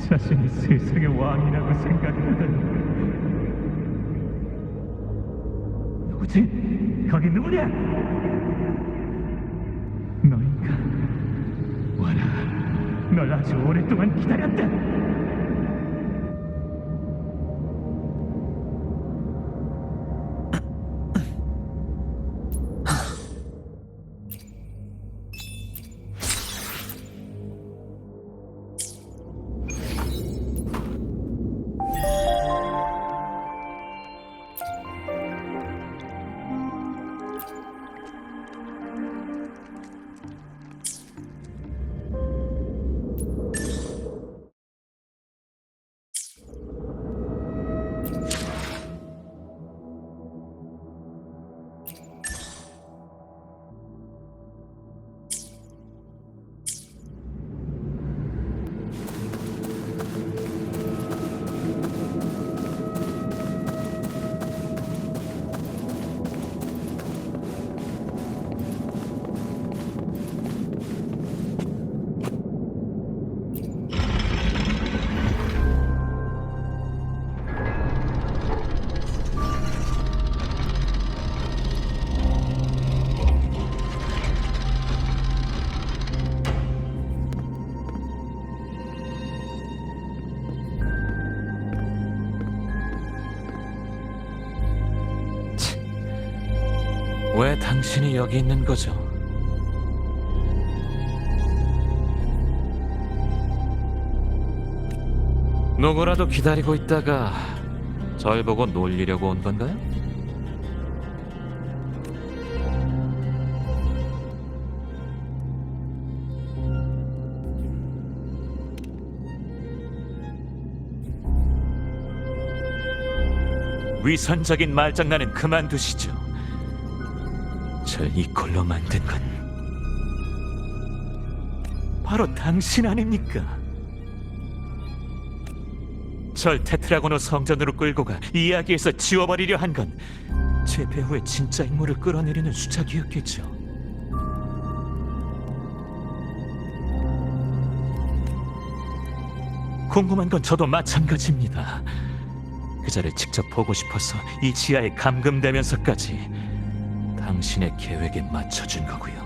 자신이 세상의 왕이라고 생각하다니. 누구지? 거기 누구냐? 너인가? 와라, 널 아주 오랫동안 기다렸다. 왜 당신이 여기 있는 거죠? 누구라도 기다리고 있다가 절 보고 놀리려고 온 건가요? 위선적인 말장난은 그만두시죠. 절 이꼴로 만든 건 바로 당신 아닙니까? 절 테트라고노 성전으로 끌고 가 이야기에서 지워버리려 한 건 제 배후의 진짜 인물을 끌어내리는 수작이었겠죠. 궁금한 건 저도 마찬가지입니다. 그자를 직접 보고 싶어서 이 지하에 감금되면서까지 당신의 계획에 맞춰준 거고요.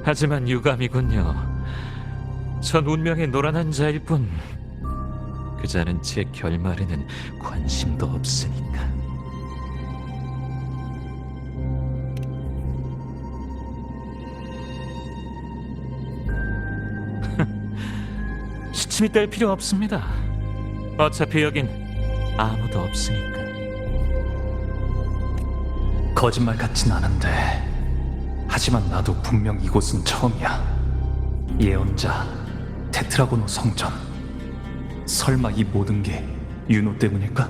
하지만 유감이군요. 전 운명의 노란한 자일 뿐 그자는 제 결말에는 관심도 없으니까. 시침이 뗄 필요 없습니다. 어차피 여긴 아무도 없으니까. 거짓말 같진 않은데, 하지만 나도 분명 이곳은 처음이야. 예언자, 테트라고노 성전. 설마 이 모든 게 유노 때문일까?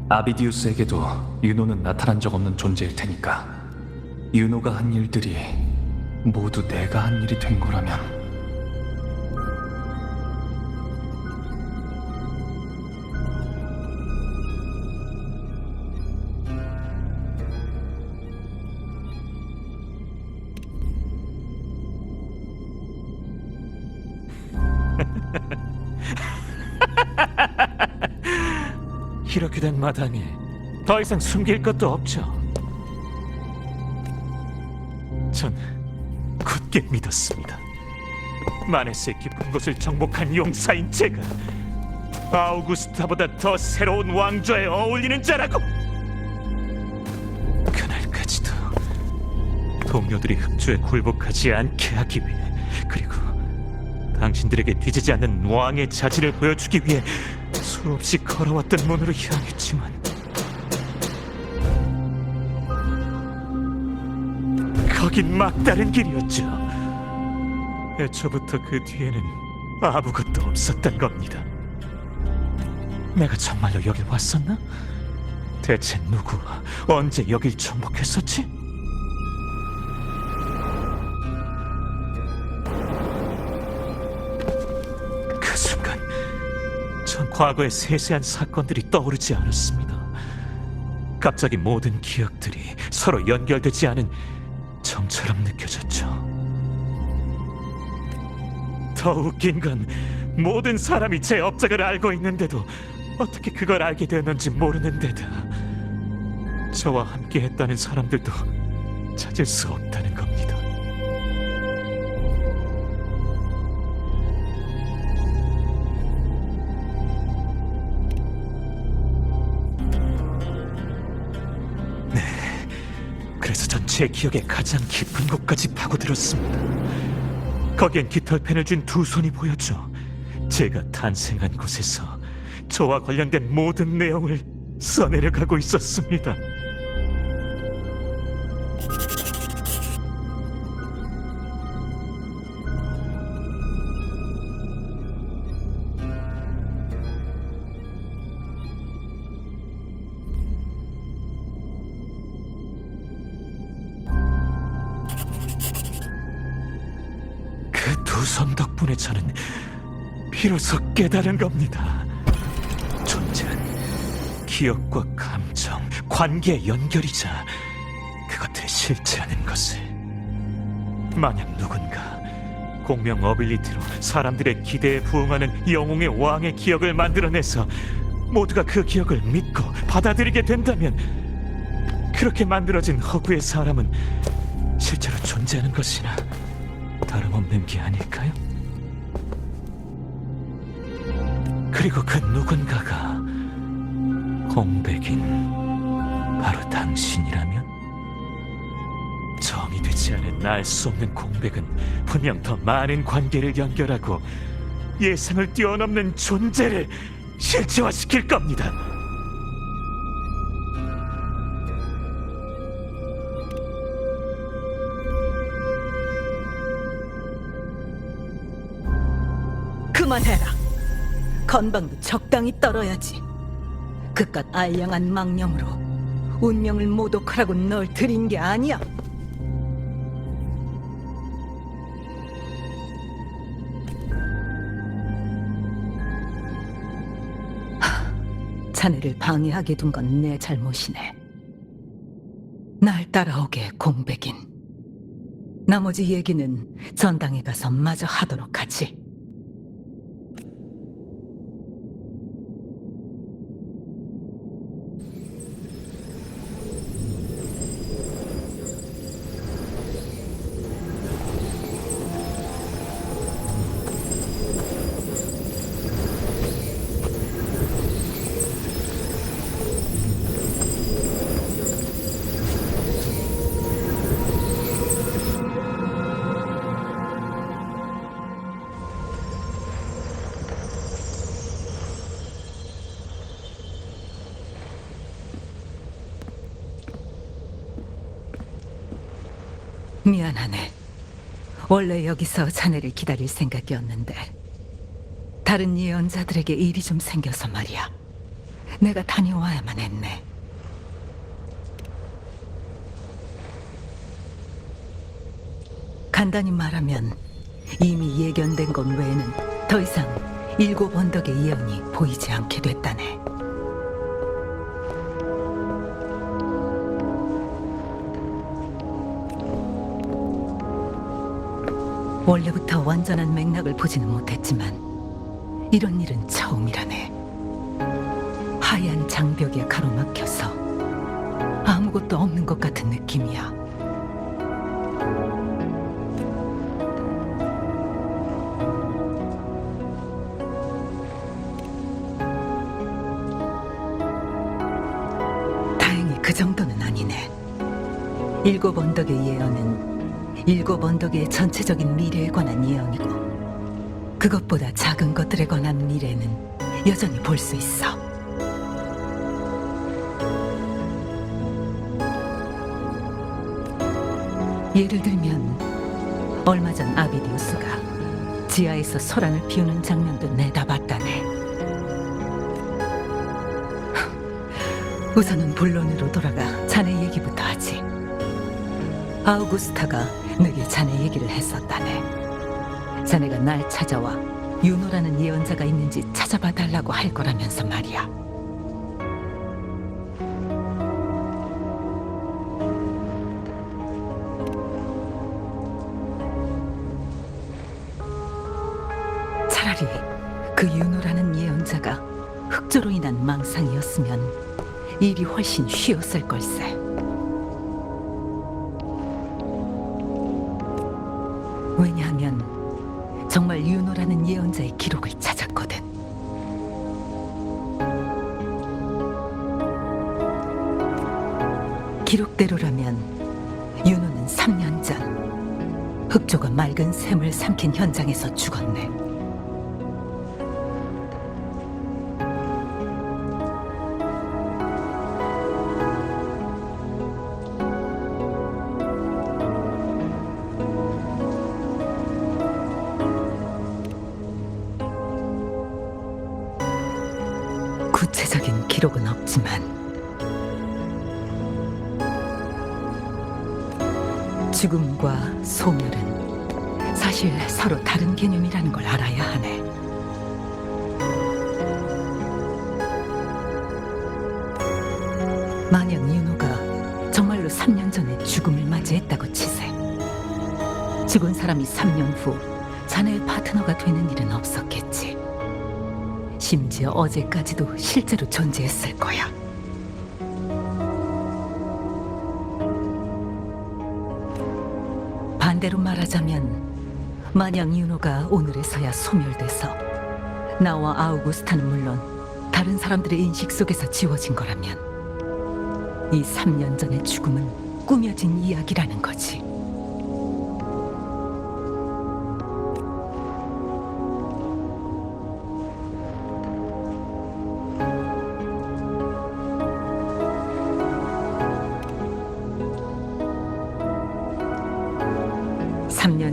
아비디우스에게도 유노는 나타난 적 없는 존재일 테니까 유노가 한 일들이 모두 내가 한 일이 된 거라면 이렇게 된 마당에 더 이상 숨길 것도 없죠. 전 굳게 믿었습니다. 마네스의 깊은 곳을 정복한 용사인 제가 아우구스타보다 더 새로운 왕좌에 어울리는 자라고. 그날까지도 동료들이 흑주에 굴복하지 않게 하기 위해, 그리고 당신들에게 뒤지지 않는 왕의 자질을 보여주기 위해 수없이 걸어왔던 문으로 향했지만 거긴 막다른 길이었죠. 애초부터 그 뒤에는 아무것도 없었던 겁니다. 내가 정말로 여길 왔었나? 대체 누구, 언제 여길 정복했었지? 그 순간 전 과거의 세세한 사건들이 떠오르지 않았습니다. 갑자기 모든 기억들이 서로 연결되지 않은 정처럼 느껴졌죠. 더 웃긴 건 모든 사람이 제 업적을 알고 있는데도 어떻게 그걸 알게 되었는지 모르는 데다 저와 함께 했다는 사람들도 찾을 수 없다는 겁니다. 네, 그래서 전 제 기억의 가장 깊은 곳까지 파고들었습니다. 거기엔 깃털펜을 쥔 두 손이 보였죠. 제가 탄생한 곳에서 저와 관련된 모든 내용을 써내려가고 있었습니다. 그 두 손 덕분에 저는 비로소 깨달은 겁니다. 존재는 기억과 감정, 관계의 연결이자 그것들의 실체라는 것을. 만약 누군가 공명 어빌리티로 사람들의 기대에 부응하는 영웅의 왕의 기억을 만들어내서 모두가 그 기억을 믿고 받아들이게 된다면 그렇게 만들어진 허구의 사람은 실제로 존재하는 것이나 다름없는 게 아닐까요? 그리고 그 누군가가 공백인 바로 당신이라면 정이 되지 않은 알 수 없는 공백은 분명 더 많은 관계를 연결하고 예상을 뛰어넘는 존재를 실체화시킬 겁니다. 그만해라. 건방도 적당히 떨어야지. 그깟 알량한 망령으로 운명을 모독하라고 널 들인 게 아니야. 자네를 방해하게 둔 건 내 잘못이네. 날 따라오게, 공백인. 나머지 얘기는 전당에 가서 마저 하도록 하지. 미안하네. 원래 여기서 자네를 기다릴 생각이었는데 다른 예언자들에게 일이 좀 생겨서 말이야. 내가 다녀와야만 했네. 간단히 말하면 이미 예견된 것 외에는 더 이상 7 언덕의 예언이 보이지 않게 됐다네. 원래부터 완전한 맥락을 보지는 못했지만 이런 일은 처음이라네. 하얀 장벽에 가로막혀서 아무것도 없는 것 같은 느낌이야. 다행히 그 정도는 아니네. 7 언덕의 예언은 7 언덕의 전체적인 미래에 관한 예언이고 그것보다 작은 것들에 관한 미래는 여전히 볼 수 있어. 예를 들면 얼마 전 아비디우스가 지하에서 소란을 피우는 장면도 내다봤다네. 우선은 본론으로 돌아가 자네 얘기부터 하지. 아우구스타가 내게 자네 얘기를 했었다네. 자네가 날 찾아와 유노라는 예언자가 있는지 찾아봐 달라고 할 거라면서 말이야. 차라리 그 유노라는 예언자가 흑조로 인한 망상이었으면 일이 훨씬 쉬웠을 걸세. 왜냐하면 정말 유노라는 예언자의 기록을 찾았거든. 기록대로라면 유노는 3년 전 흑조가 맑은 샘을 삼킨 현장에서 죽었네. 구체적인 기록은 없지만 죽음과 소멸은 사실 서로 다른 개념이라는 걸 알아야 하네. 만약 윤호가 정말로 3년 전에 죽음을 맞이했다고 치세. 죽은 사람이 3년 후 자네의 파트너가 되는 일은 없었겠지. 심지어 어제까지도 실제로 존재했을 거야. 반대로 말하자면 만약 윤호가 오늘에서야 소멸돼서 나와 아우구스타는 물론 다른 사람들의 인식 속에서 지워진 거라면 이 3년 전의 죽음은 꾸며진 이야기라는 거지.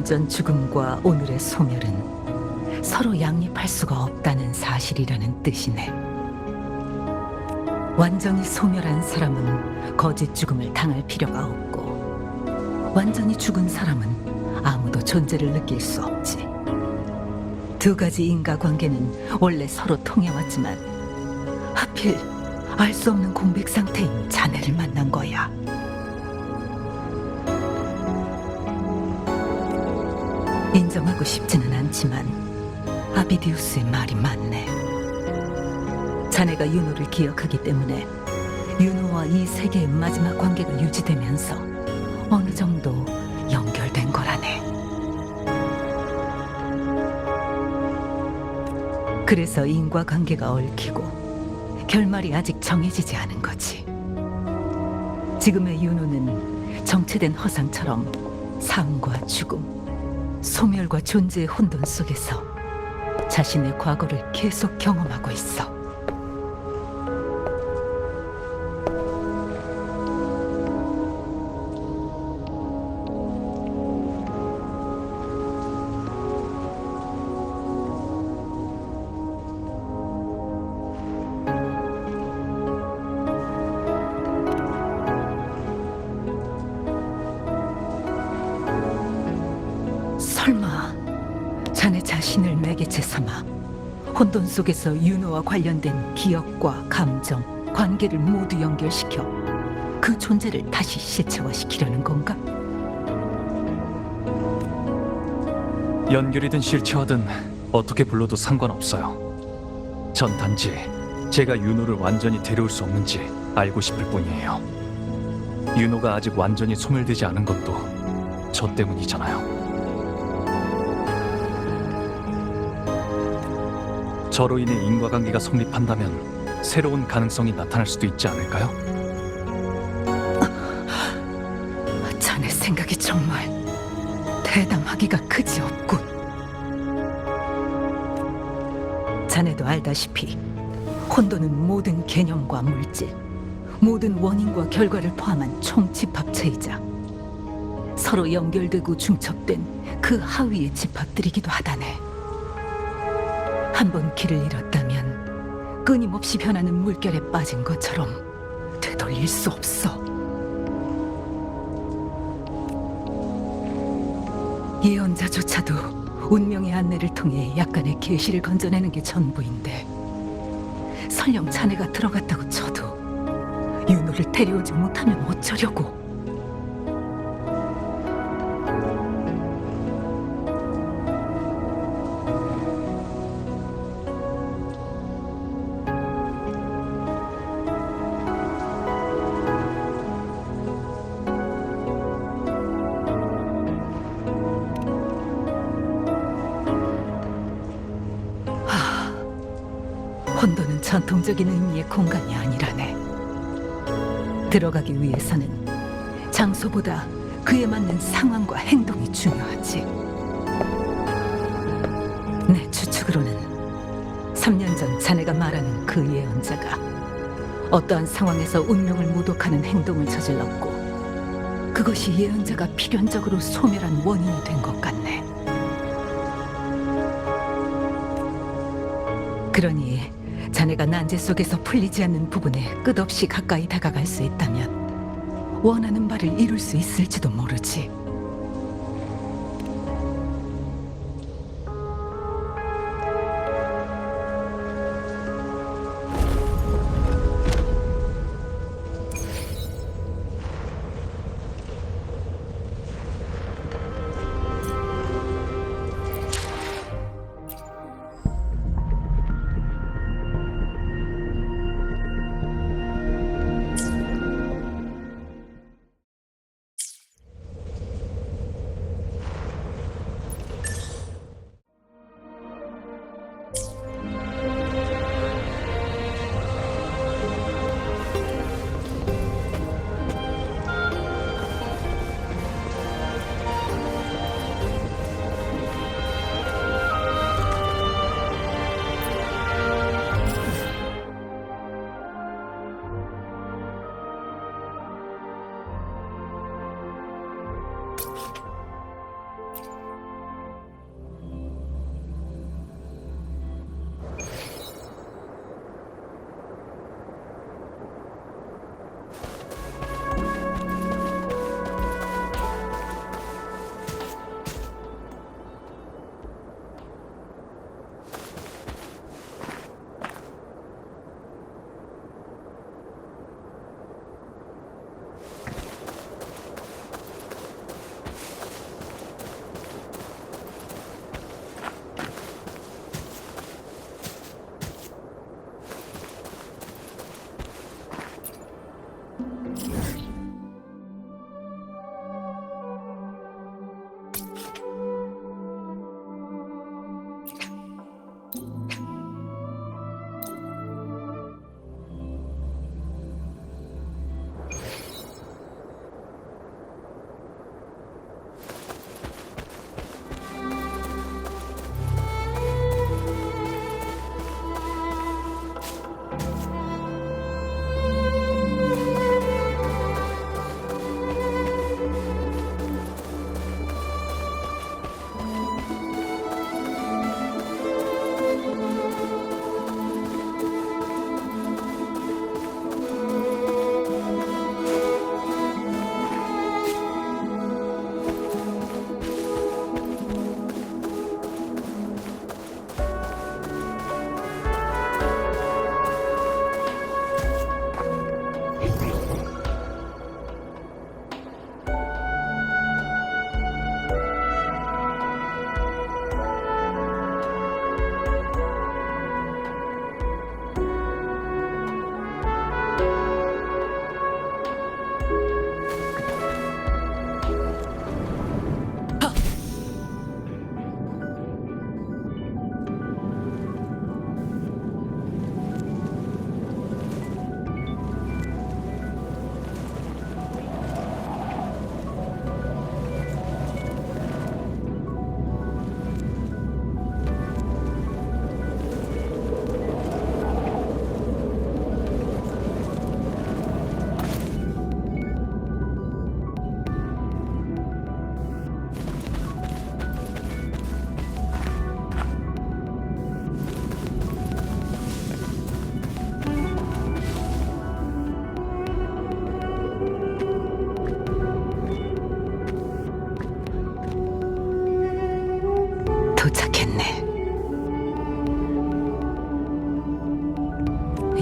전 죽음과 오늘의 소멸은 서로 양립할 수가 없다는 사실이라는 뜻이네. 완전히 소멸한 사람은 거짓 죽음을 당할 필요가 없고 완전히 죽은 사람은 아무도 존재를 느낄 수 없지. 두 가지 인과관계는 원래 서로 통해왔지만 하필 알 수 없는 공백 상태인 자네를 만난 거야. 인정하고 싶지는 않지만 아비디우스의 말이 맞네. 자네가 윤호를 기억하기 때문에 윤호와 이 세계의 마지막 관계가 유지되면서 어느 정도 연결된 거라네. 그래서 인과관계가 얽히고 결말이 아직 정해지지 않은 거지. 지금의 윤호는 정체된 허상처럼 삶과 죽음, 소멸과 존재의 혼돈 속에서 자신의 과거를 계속 경험하고 있어. 설마 자네 자신을 매개체 삼아 혼돈 속에서 윤호와 관련된 기억과 감정, 관계를 모두 연결시켜 그 존재를 다시 실체화시키려는 건가? 연결이든 실체화든 어떻게 불러도 상관없어요. 전 단지 제가 윤호를 완전히 데려올 수 없는지 알고 싶을 뿐이에요. 윤호가 아직 완전히 소멸되지 않은 것도 저 때문이잖아요. 저로 인해 인과관계가 성립한다면 새로운 가능성이 나타날 수도 있지 않을까요? 자네 생각이 정말 대담하기가 그지없군. 자네도 알다시피 혼돈은 모든 개념과 물질, 모든 원인과 결과를 포함한 총집합체이자 서로 연결되고 중첩된 그 하위의 집합들이기도 하다네. 한번 길을 잃었다면 끊임없이 변하는 물결에 빠진 것처럼 되돌릴 수 없어. 예언자조차도 운명의 안내를 통해 약간의 계시를 건져내는 게 전부인데, 설령 자네가 들어갔다고 쳐도 윤호를 데려오지 못하면 어쩌려고. 혼돈은 전통적인 의미의 공간이 아니라네. 들어가기 위해서는 장소보다 그에 맞는 상황과 행동이 중요하지. 내 추측으로는 3년 전 자네가 말하는 그 예언자가 어떠한 상황에서 운명을 모독하는 행동을 저질렀고, 그것이 예언자가 필연적으로 소멸한 원인이 된 것 같네. 그러니 자네가 난제 속에서 풀리지 않는 부분에 끝없이 가까이 다가갈 수 있다면 원하는 바를 이룰 수 있을지도 모르지.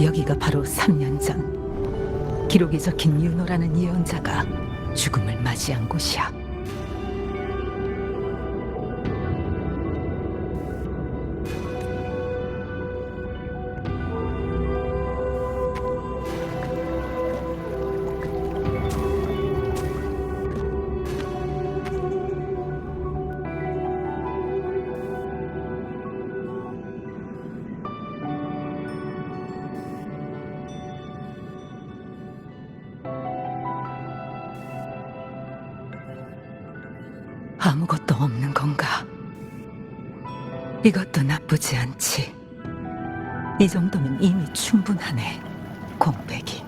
여기가 바로 3년 전 기록에 적힌 윤호라는 예언자가 죽음을 맞이한 곳이야. 아무것도 없는 건가? 이것도 나쁘지 않지. 이 정도면 이미 충분하네, 공백이.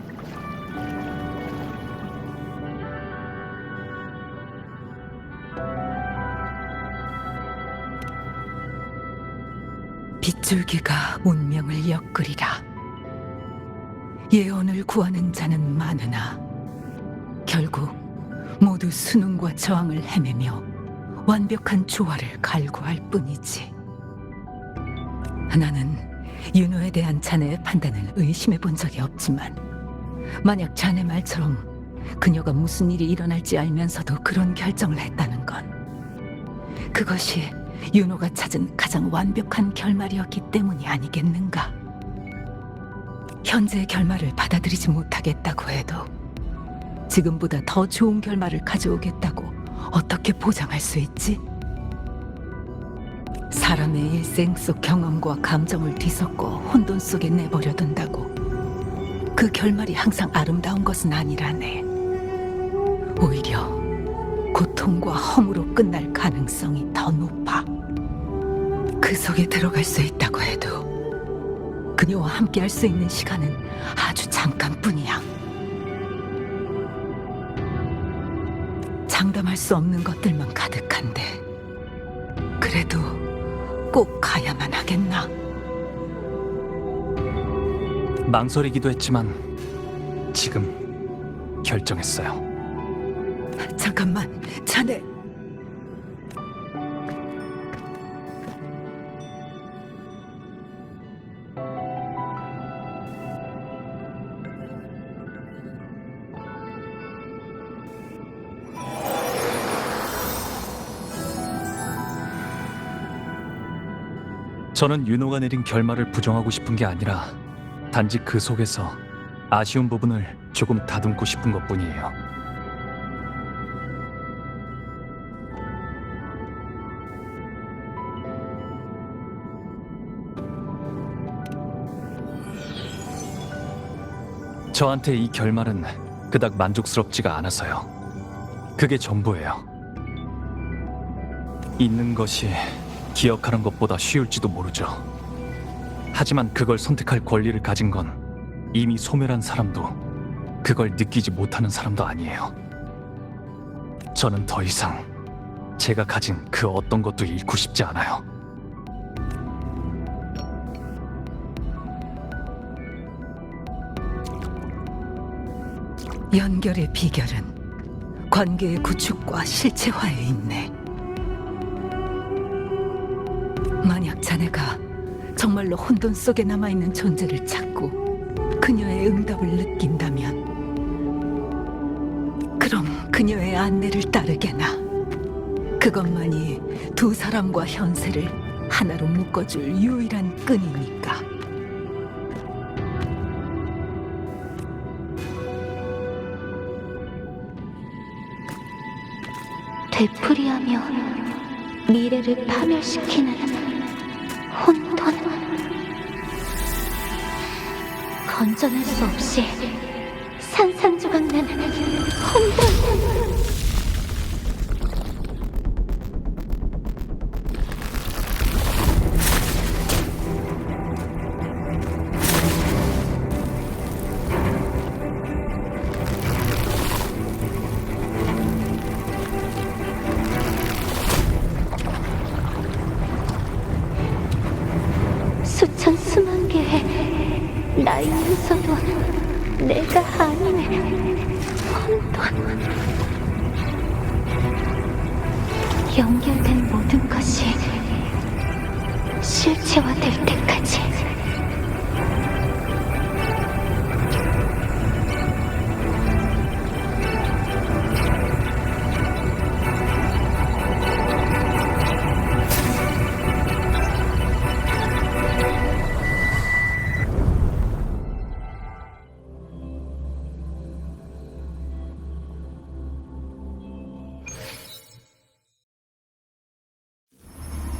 빗줄기가 운명을 엮으리라. 예언을 구하는 자는 많으나 결국 모두 수능과 저항을 헤매며 완벽한 조화를 갈구할 뿐이지. 나는 윤호에 대한 자네의 판단을 의심해 본 적이 없지만 만약 자네 말처럼 그녀가 무슨 일이 일어날지 알면서도 그런 결정을 했다는 건 그것이 윤호가 찾은 가장 완벽한 결말이었기 때문이 아니겠는가? 현재의 결말을 받아들이지 못하겠다고 해도 지금보다 더 좋은 결말을 가져오겠다고 어떻게 보장할 수 있지? 사람의 일생 속 경험과 감정을 뒤섞고 혼돈 속에 내버려둔다고 그 결말이 항상 아름다운 것은 아니라네. 오히려 고통과 허무로 끝날 가능성이 더 높아. 그 속에 들어갈 수 있다고 해도 그녀와 함께 할 수 있는 시간은 아주 잠깐뿐이야. 장담할 수 없는 것들만 가득한데 그래도 꼭 가야만 하겠나? 망설이기도 했지만 지금 결정했어요. 잠깐만, 자네. 저는 윤호가 내린 결말을 부정하고 싶은 게 아니라 단지 그 속에서 아쉬운 부분을 조금 다듬고 싶은 것뿐이에요. 저한테 이 결말은 그닥 만족스럽지가 않아서요. 그게 전부예요. 있는 것이 기억하는 것보다 쉬울지도 모르죠. 하지만 그걸 선택할 권리를 가진 건 이미 소멸한 사람도 그걸 느끼지 못하는 사람도 아니에요. 저는 더 이상 제가 가진 그 어떤 것도 잃고 싶지 않아요. 연결의 비결은 관계의 구축과 실체화에 있네. 만약 자네가 정말로 혼돈 속에 남아있는 존재를 찾고 그녀의 응답을 느낀다면 그럼 그녀의 안내를 따르게나. 그것만이 두 사람과 현세를 하나로 묶어줄 유일한 끈이니까. 되풀이하며 미래를 파멸시키는 혼돈. 건져낼 수 없이 산산조각나는 혼돈. 수천 수만 개의 나이면서도 내가 아니네. 혼돈. 연결된 모든 것이 실체화될 때까지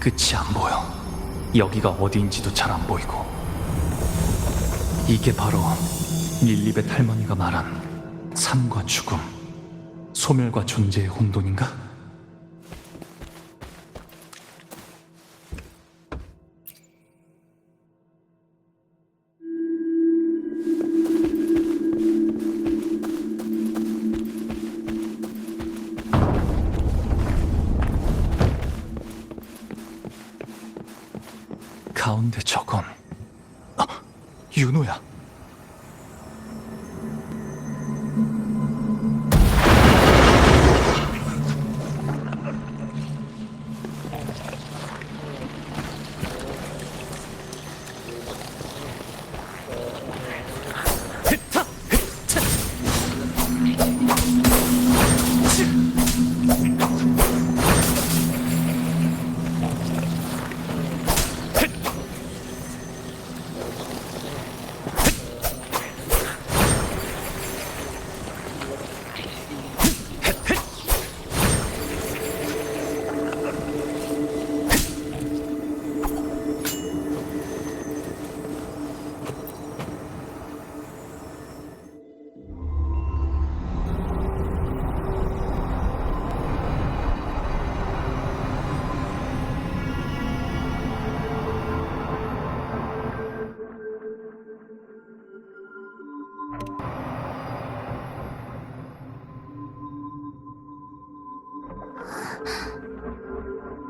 끝이 안 보여. 여기가 어디인지도 잘 안 보이고. 이게 바로 릴리벳 할머니가 말한 삶과 죽음, 소멸과 존재의 혼돈인가? 가운데 저건 윤호야.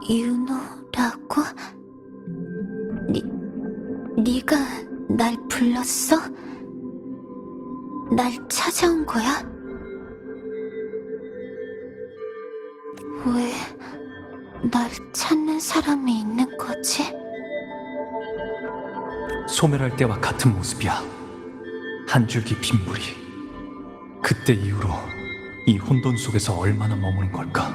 윤호라고? 네가 날 불렀어? 날 찾아온 거야? 왜 날 찾는 사람이 있는 거지? 소멸할 때와 같은 모습이야. 한 줄기 빗물이. 그때 이후로 이 혼돈 속에서 얼마나 머무는 걸까?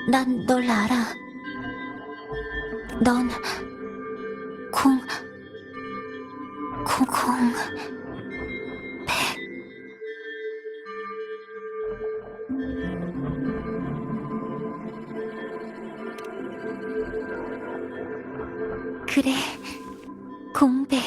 난 널 알아. 넌 그래, 공백.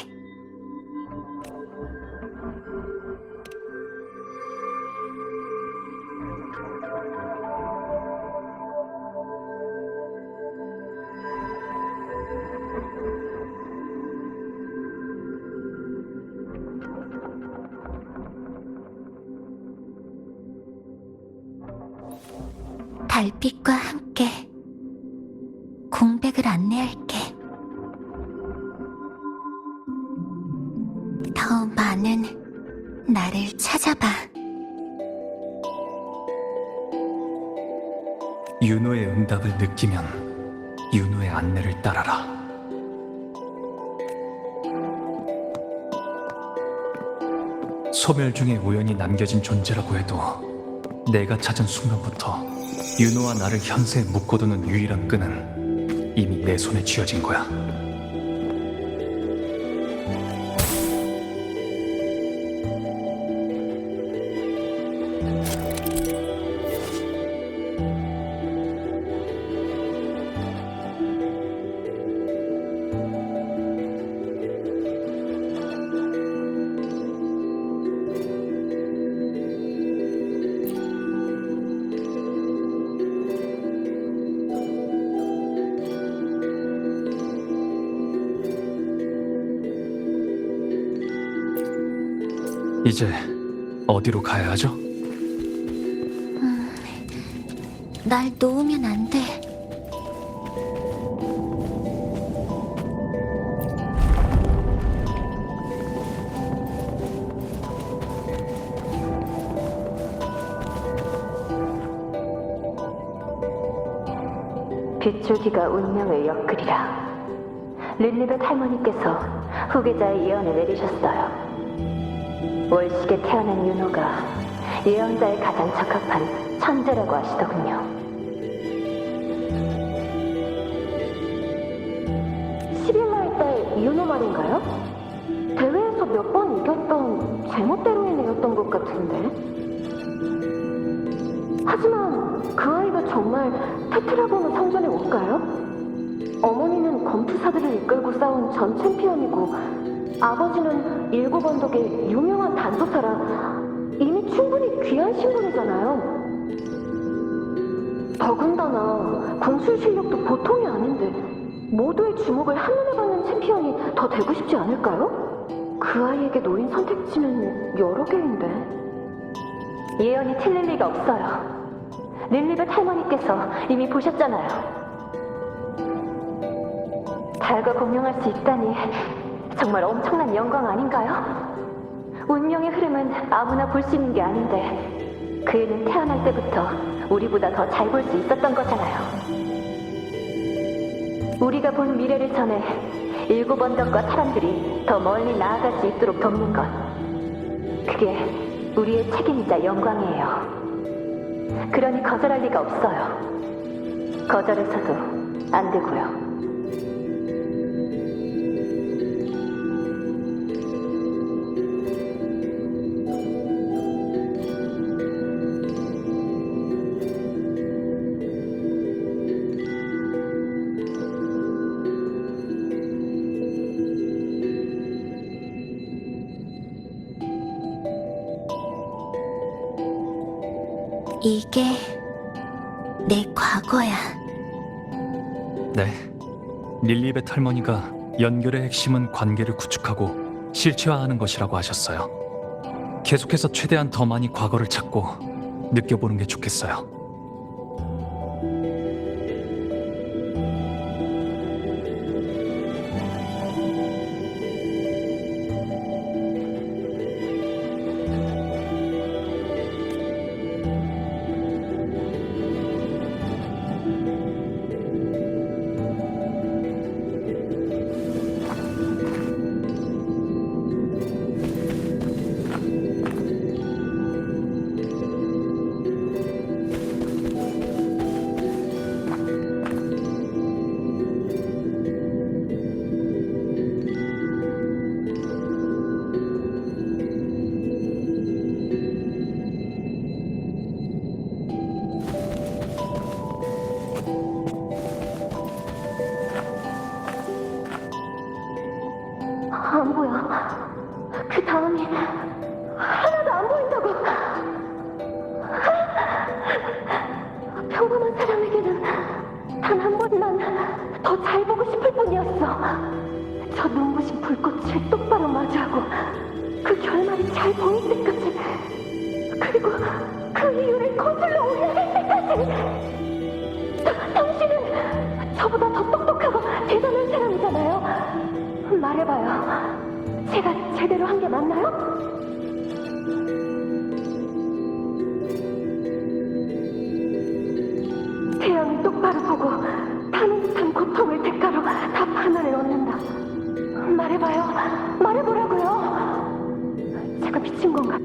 달빛과 함께 공백을 안내할게. 더 많은 나를 찾아봐. 윤호의 응답을 느끼면 윤호의 안내를 따라라. 소멸 중에 우연히 남겨진 존재라고 해도 내가 찾은 순간부터 윤호와 나를 현세에 묶어두는 유일한 끈은 이미 내 손에 쥐어진 거야. 이제 어디로 가야 하죠? 날 놓으면 안 돼. 빗줄기가 운명을 엮으리라. 릴리벳 할머니께서 후계자의 예언을 내리셨어요. 월식에 태어난 윤호가 예언자에 가장 적합한 천재라고 하시더군요. 11말 때 이윤호 말인가요? 대회에서 몇 번 이겼던 제멋대로인 애였던 것 같은데. 하지만 그 아이가 정말 테트라고는 성전에 올까요? 어머니는 검투사들을 이끌고 싸운 전 챔피언이고 아버지는 일곱 언덕의 유명한 단소사라 이미 충분히 귀한 신분이잖아요. 더군다나 군술 실력도 보통이 아닌데 모두의 주목을 한눈에 받는 챔피언이 더 되고 싶지 않을까요? 그 아이에게 놓인 선택지는 여러 개인데. 예언이 틀릴 리가 없어요. 릴리벳 할머니께서 이미 보셨잖아요. 달과 공명할 수 있다니 정말 엄청난 영광 아닌가요? 운명의 흐름은 아무나 볼 수 있는 게 아닌데 그 애는 태어날 때부터 우리보다 더 잘 볼 수 있었던 거잖아요. 우리가 본 미래를 전해 일곱 언덕과 사람들이 더 멀리 나아갈 수 있도록 돕는 것, 그게 우리의 책임이자 영광이에요. 그러니 거절할 리가 없어요. 거절해서도 안 되고요. 이게 내 과거야. 네. 릴리벳 할머니가 연결의 핵심은 관계를 구축하고 실체화하는 것이라고 하셨어요. 계속해서 최대한 더 많이 과거를 찾고 느껴보는 게 좋겠어요. 안 보여. 그 다음이 하나도 안 보인다고. 평범한 사람에게는 단 한 번만 더 잘 보고 싶을 뿐이었어. 저 눈부신 불꽃을 똑바로 마주하고 그 결말이 잘 보일 때까지, 그리고 그 이유를 거슬러 올려낼 때까지. 당신은 저보다 더 똑똑하고 대단한 사람이잖아요. 말해봐요. 제가 제대로 한 게 맞나요? 태양을 똑바로 보고 타는 듯한 고통을 대가로 답 하나를 얻는다. 말해봐요. 말해보라고요. 제가 미친 건가?